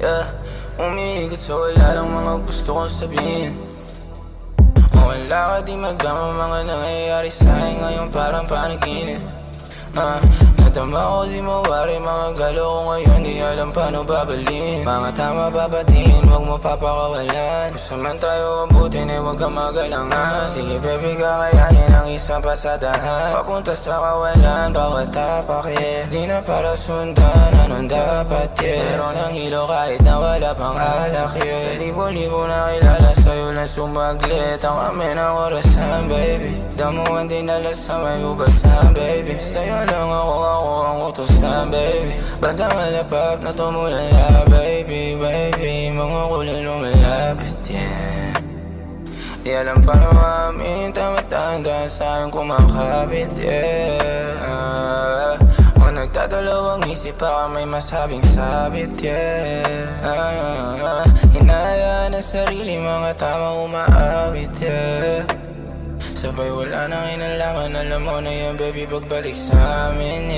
Yeah, umiikot sa wala lang mga gusto kong sabihin. Wala ka di magdama mga nangyayari sa'kin ngayon parang panaginip. Natama ko di mawari mga galo ko ngayon, di alam paano babalin. Mga tama babatiin, huwag mo papakawalan. Gusto man tayo abutin eh, huwag ka magalangan. Sige baby, kakayanin ang isang pasadahan. Papunta sa kawalan, bawat tapakit. Di na para sundan, anong dapat Meron ang hilo kahit na wala pang alak Sa libo-libo na kilala, sa'yo lang sumaglit. Ang kami ng orasan baby, damuhan din alas sa may ubasan baby. Sa'yo lang ako ang utusan baby. Bandang malapap na tumulala baby, baby. Mga kulay lumalapit, yeah. Di alam paano amin, tama-tandaan sa'kin kumakapit, yeah. O nagdadalawang isip pa may masabing sabit, yeah. Hinahayaan ang sarili, mga tama umaawit, yeah. Sabay wala nang inalaman, alam mo na yan baby, pagbalik sa'min,